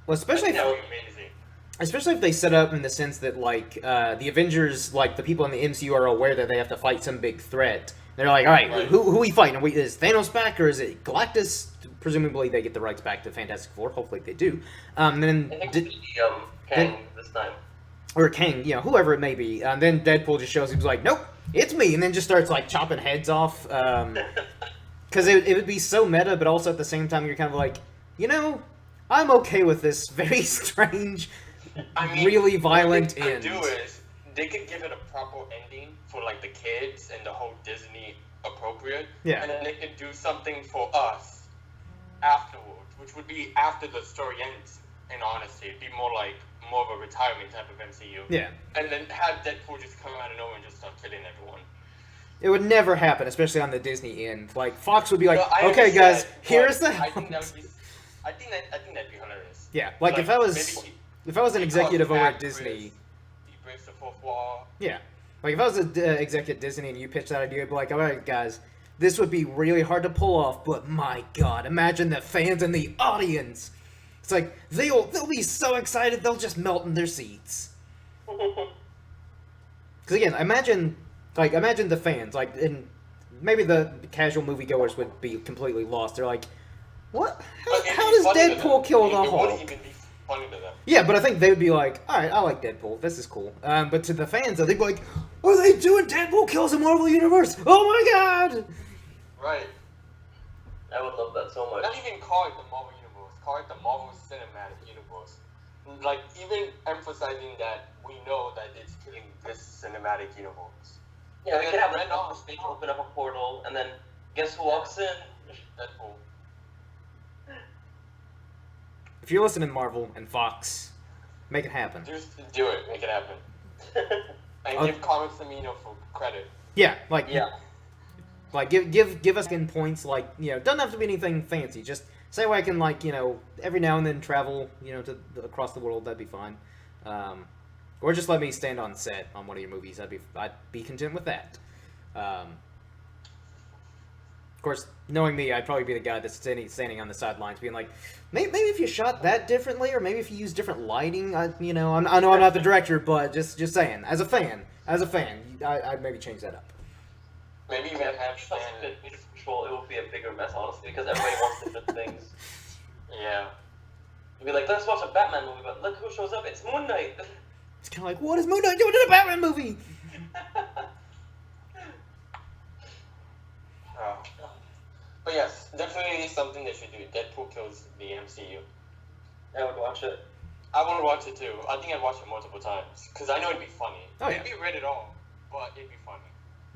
Well, especially That would be amazing. Especially if they set up in the sense that, like, the Avengers, like, the people in the MCU are aware that they have to fight some big threat. They're like, all right, who are we fighting? Is Thanos back, or is it Galactus? Presumably they get the rights back to Fantastic Four. Hopefully they do. Then I think it's Kang this time. or Kang, whoever it may be. Then Deadpool just shows, he's like, nope, it's me, and then just starts, like, chopping heads off. Because it would be so meta, but also at the same time you're kind of like, I'm okay with this very strange, really violent end. What end. they could do is, they could give it a proper ending for, like, the kids and the whole Disney appropriate. Yeah. And then they could do something for us afterwards, which would be after the story ends, in honesty. It'd be more of a retirement type of MCU. Yeah. And then have Deadpool just come out of nowhere and just start killing everyone. It would never happen, especially on the Disney end. Like, Fox would be like, I okay, guys, understand, here's the... I think that'd be hilarious. Yeah, like, if I was an executive over at Disney... He breaks the fourth wall. Yeah. Like, if I was an executive at Disney and you pitched that idea, I'd be like, all right, guys, this would be really hard to pull off, but my god, imagine the fans and the audience. It's like, they'll be so excited, they'll just melt in their seats. Because, again, imagine the fans, like, and maybe the casual moviegoers would be completely lost. They're like, what? How does Deadpool kill the Hulk? It wouldn't even be funny to them. Yeah, but I think they would be like, alright, I like Deadpool, this is cool. But to the fans, they'd be like, are they doing Deadpool kills the Marvel Universe? Oh my god! Right. I would love that so much. Not even call it the Marvel Universe. Call it the Marvel Cinematic Universe. Like, even emphasizing that we know that it's killing this cinematic universe. Yeah, we could have an office stage open up a portal, and then guess who walks in? Deadpool. If you're listening, Marvel and Fox, make it happen. Just do it. Make it happen. And give Comics Amino for credit. Yeah, like, Yeah. like give us in points, like, doesn't have to be anything fancy. Just say I can, like, every now and then travel, across the world. That'd be fine. Or just let me stand on set on one of your movies. I'd be content with that. Of course, knowing me, I'd probably be the guy that's standing on the sidelines, being like, maybe if you shot that differently, or maybe if you used different lighting. I know I'm not the director, but just saying, as a fan, I'd maybe change that up. Maybe even have control. It would be a bigger mess, honestly, because everybody wants different things. Yeah. You'd be like, let's watch a Batman movie, but look who shows up. It's Moon Knight. It's kind of like, what is Moon Knight doing in a Batman movie? But yes, definitely something they should do. Deadpool kills the MCU. I would watch it. I want to watch it too. I think I'd watch it multiple times because I know it'd be funny. Oh, yeah. It'd be rated R, but it'd be funny.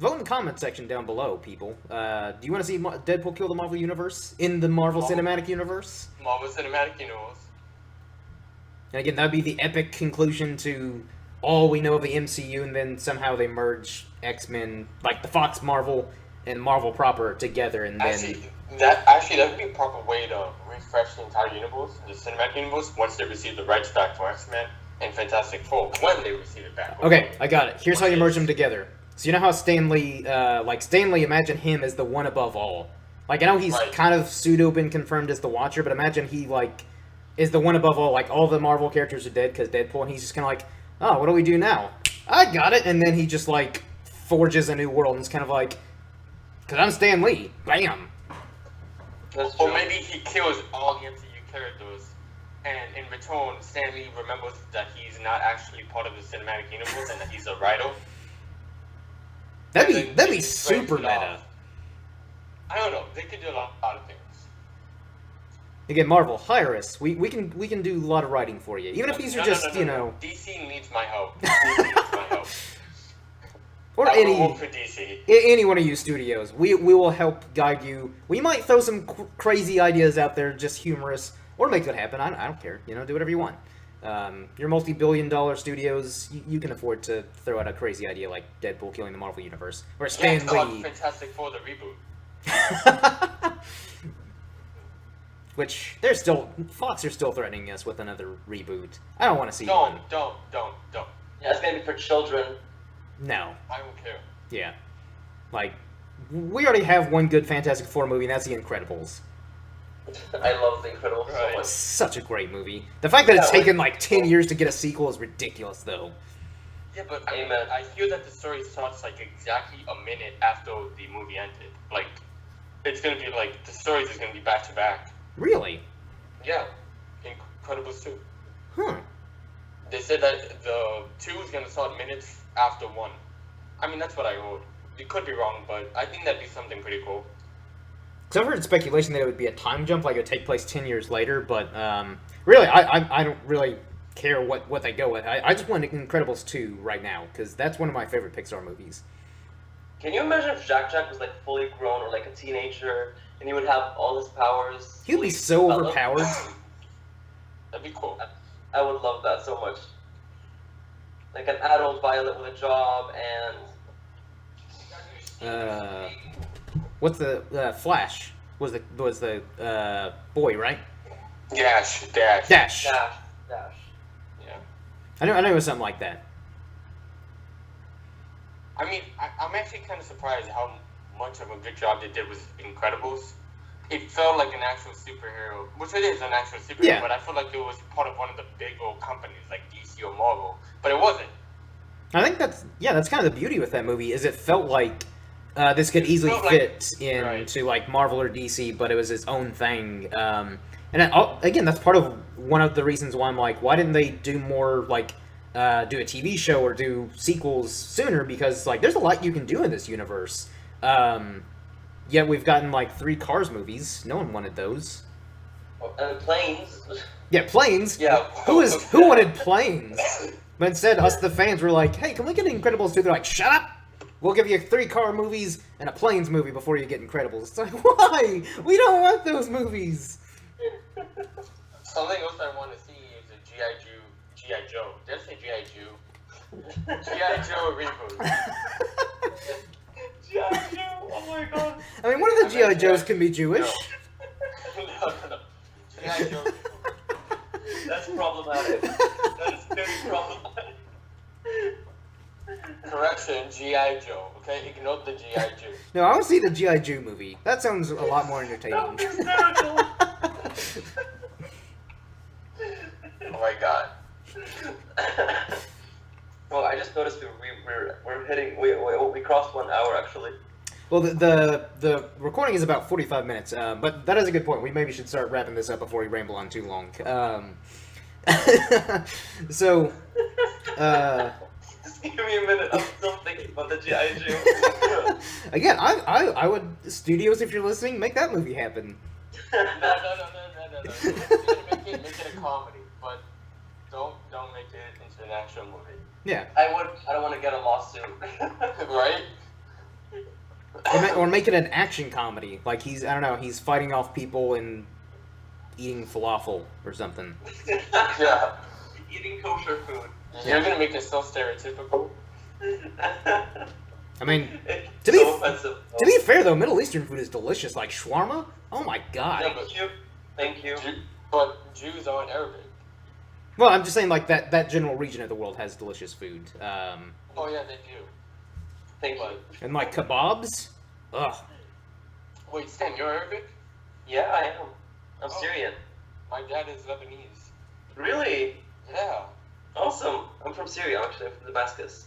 Vote in the comment section down below, people. Do you want to see Deadpool kill the Marvel Universe in the Marvel Cinematic Universe? Marvel Cinematic Universe. And again, that'd be the epic conclusion to all we know of the MCU, and then somehow they merge X-Men, like the Fox Marvel and Marvel proper together, and then... Actually, that would be a proper way to refresh the entire universe, the cinematic universe, once they receive the rights back for X-Men and Fantastic Four, when they receive it back. Okay, I got it. Here's how you merge them together. So you know how Stanley, imagine him as the one above all. Like, I know he's kind of pseudo been confirmed as the Watcher, but imagine he, like, is the one above all. Like, all the Marvel characters are dead because Deadpool, and he's just kind of like, oh, what do we do now? I got it! And then he just, like, forges a new world, and it's kind of like, because I'm Stan Lee. Bam! Or maybe he kills all the MCU characters, and in return, Stan Lee remembers that he's not actually part of the cinematic universe, and that he's a writer. That'd be super meta. I don't know. They could do a lot of things. Again, Marvel, hire us. We can do a lot of writing for you, even if these are just you know. DC needs my help. DC needs my help. Or work for DC. Any one of you studios, we will help guide you. We might throw some crazy ideas out there, just humorous, or make it happen. I don't care. You know, do whatever you want. Your multi-billion-dollar studios, you can afford to throw out a crazy idea like Deadpool killing the Marvel Universe, or Stan Lee. Fantastic Four, the reboot. Which Fox are still threatening us with another reboot. I don't want to see Don't. one. Don't. Yeah, it's gonna be for children. No. I don't care. Yeah. Like, we already have one good Fantastic Four movie, and that's The Incredibles. I love The Incredibles so much. Such a great movie. The fact that it's taken like 10 years to get a sequel is ridiculous, though. Yeah, but I hear that the story starts like exactly a minute after the movie ended. Like, it's gonna be like the stories is gonna be back to back. Really? Yeah, Incredibles 2. Huh. They said that the 2 is gonna start minutes after 1. I mean, that's what I heard. It could be wrong, but I think that'd be something pretty cool. Because I've heard speculation that it would be a time jump, like it would take place 10 years later, but really, I don't really care what they go with. I just want Incredibles 2 right now, because that's one of my favorite Pixar movies. Can you imagine if Jack was like fully grown or like a teenager, and he would have all his powers? He would be so overpowered. That'd be cool. I would love that so much. Like an adult Violet with a job and... what's the Flash was the boy, right? Dash. Dash. Yeah. I know it was something like that. I mean, I'm actually kind of surprised how much of a good job they did with Incredibles. It felt like an actual superhero, which it is an actual superhero, but I feel like it was part of one of the big old companies like DC or Marvel, but it wasn't. I think that's kind of the beauty with that movie, is it felt like this could easily fit into like Marvel or DC, but it was its own thing. Again, that's part of one of the reasons why I'm like, why didn't they do more, like, do a TV show or do sequels sooner? Because, like, there's a lot you can do in this universe. Yet we've gotten, like, 3 Cars movies. No one wanted those. And planes. Yeah, planes. Yeah. Who wanted planes? But instead, us, the fans, were like, hey, can we get Incredibles 2? They're like, shut up! We'll give you 3 car movies and a planes movie before you get Incredibles. It's like, why? We don't want those movies. Something else I want to see is a G.I. Joe. Did I say G.I. Joe? G.I. Joe reboot. G.I. Joe, oh my god. I mean, one of the G.I. Joes can be Jewish. No. G.I. Joe reboot. That's problematic. That is very problematic. Correction, G.I. Joe. Okay, ignore the G.I. Joe. No, I want to see the G.I. Joe movie. That sounds a lot more entertaining. Oh my god. Well, I just noticed we're hitting we crossed 1 hour actually. Well, the recording is about 45 minutes, but that is a good point. We maybe should start wrapping this up before we ramble on too long. So, just give me a minute. I'm still thinking about the G.I. Joe. Again, I would, studios, if you're listening, make that movie happen. No. You're gonna make it a comedy, but don't make it into an action movie. Yeah. I don't want to get a lawsuit. Right? Or make it an action comedy. Like he's fighting off people and eating falafel or something. Yeah. Eating kosher food. You're gonna make it so stereotypical. I mean, It's to be so offensive. to be fair though, Middle Eastern food is delicious. Like shawarma. Oh my god. Yeah, Thank you. But Jews aren't Arabic. Well, I'm just saying like that general region of the world has delicious food. Oh yeah, they do. Thank you. And like kebabs. Ugh. Wait, Stan, you're Arabic? Yeah, I am. I'm Oh. Syrian. My dad is Lebanese. Really? Yeah. Awesome. I'm from Syria, actually. I'm from Damascus.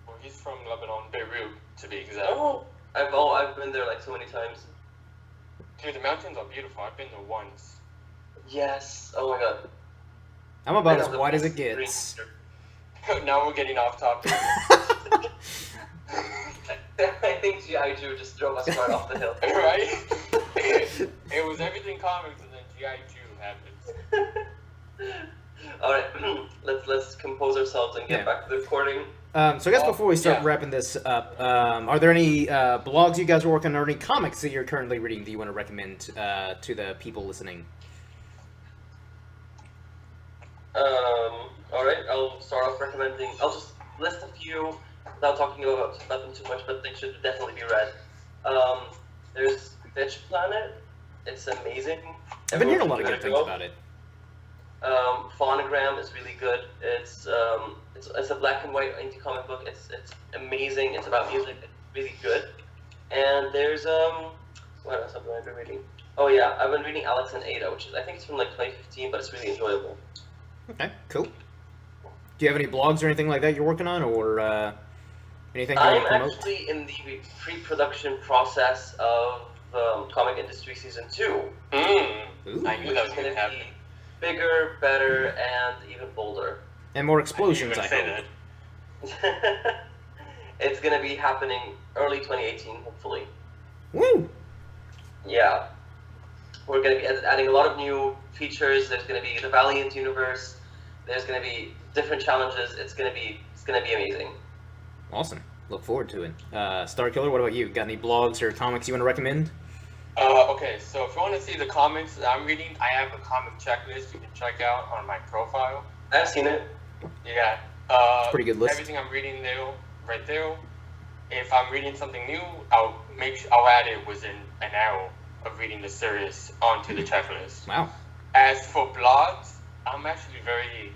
Well, he's from Lebanon, Beirut, to be exact. Oh, I've been there like so many times. Dude, the mountains are beautiful. I've been there once. Yes. Oh my god. I'm about I as know the white as it place gets. Now we're getting off topic. I think G.I. Joe just drove us right off the hill. Right? It was everything comics and then G.I. Joe happens. Alright, let's compose ourselves and get Yeah. back to the recording. So I guess before we start Yeah. wrapping this up, are there any blogs you guys are working on, or any comics that you're currently reading that you want to recommend to the people listening? Alright, I'll start off recommending. I'll just list a few without talking about them too much, but they should definitely be read. There's Bitch Planet. It's amazing. I've been hearing a Everyone lot of should good check it things out. about it. Phonogram is really good. It's a black and white indie comic book. It's amazing. It's about music. It's really good. And there's what else have I been reading? Oh yeah, I've been reading Alex and Ada, which is I think it's from like 2015, but it's really enjoyable. Okay, cool. Do you have any blogs or anything like that you're working on, or anything you I'm want to promote? actually in the pre-production process of Comic Industry Season 2. Ooh. I knew that was It's going to gonna happen. be bigger, better, and even bolder. And more explosions, I say hope. that. It's gonna be happening early 2018, hopefully. Woo! Yeah. We're going to be adding a lot of new features. There's going to be the Valiant universe. There's going to be different challenges. It's going to be amazing. Awesome. Look forward to it. Starkiller, what about you? Got any blogs or comics you want to recommend? Okay, so if you want to see the comics that I'm reading, I have a comic checklist you can check out on my profile. I've seen it. Yeah. Pretty good list. Everything I'm reading there, right there. If I'm reading something new, I'll add it within an hour of reading the series onto the checklist. Wow. As for blogs, I'm actually very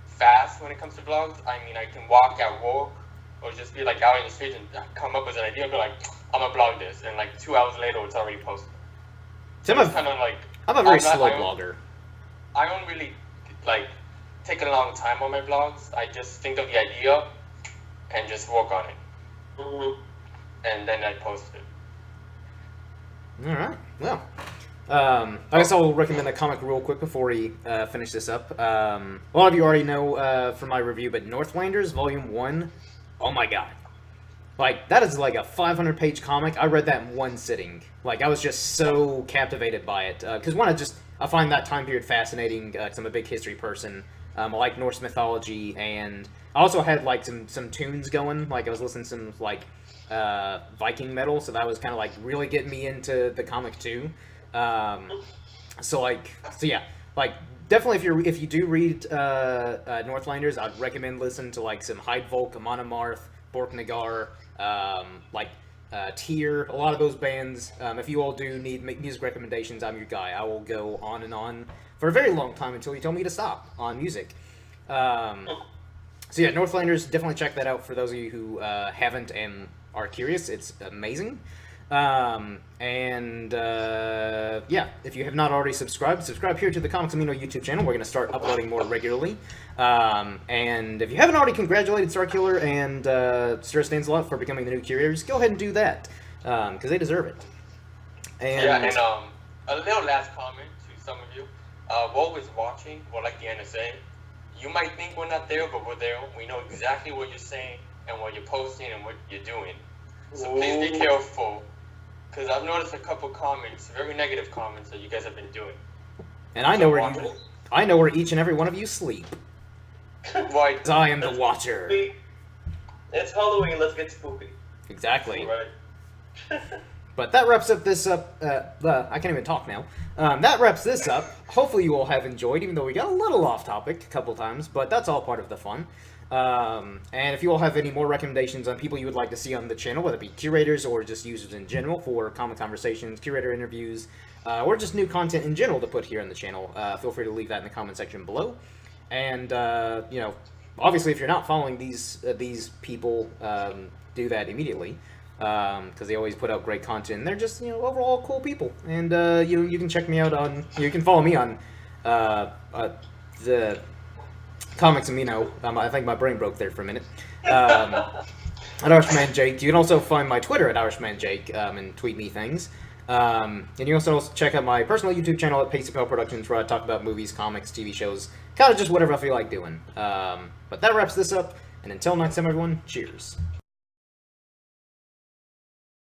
fast when it comes to blogs. I mean, I can walk at work or just be like out in the street and come up with an idea and be like, I'm gonna blog this, and like 2 hours later it's already posted. So It's kind of like I'm a very I'm not- slow I don't- blogger. I don't really like take a long time on my blogs. I just think of the idea and just work on it, Mm-hmm. and then I post it. All right. Well, I guess I'll recommend a comic real quick before we finish this up. A lot of you already know from my review, but Northlanders Volume 1, oh my god. Like, that is like a 500-page comic. I read that in one sitting. Like, I was just so captivated by it. Because, one, I find that time period fascinating, because I'm a big history person. I like Norse mythology, and I also had, like, some tunes going. Like, I was listening to some, like, Viking metal, so that was kind of, like, really getting me into the comic, too. So yeah. Like, definitely, if you do read Northlanders, I'd recommend listening to, like, some Heidvolk, Monomarth, Borknagar, Tyr, a lot of those bands. If you all do need music recommendations, I'm your guy. I will go on and on for a very long time until you tell me to stop on music. So yeah, Northlanders, definitely check that out for those of you who haven't and are curious. It's amazing. Yeah, if you have not already subscribe here to the Comics Amino YouTube channel. We're going to start uploading more regularly. And if you haven't already congratulated Starkiller and Sir Stansalot for becoming the new curators, go ahead and do that, because they deserve it. And a little last comment to some of you. What was watching, well, like the NSA, you might think we're not there, but we're there. We know exactly what you're saying and what you're posting and what you're doing. So please be careful, because I've noticed a couple comments, very negative comments that you guys have been doing. And I know where each and every one of you sleep. Right. I am the Watcher. It's Halloween. Let's get spooky. Exactly. Right. But that wraps up this up. I can't even talk now. That wraps this up. Hopefully you all have enjoyed, even though we got a little off topic a couple times, but that's all part of the fun. And if you all have any more recommendations on people you would like to see on the channel, whether it be curators or just users in general for comic conversations, curator interviews, or just new content in general to put here on the channel, feel free to leave that in the comment section below. And you know, obviously, if you're not following these people, do that immediately. Because they always put out great content. And they're just, you know, overall cool people. And you can check me out on, you can follow me on the Comics Amino. I think my brain broke there for a minute. At Irishman Jake. You can also find my Twitter at Irishman Jake and tweet me things. And you also check out my personal YouTube channel at Pacey Pal Productions, where I talk about movies, comics, TV shows, kind of just whatever I feel like doing. But that wraps this up. And until next time, everyone, cheers.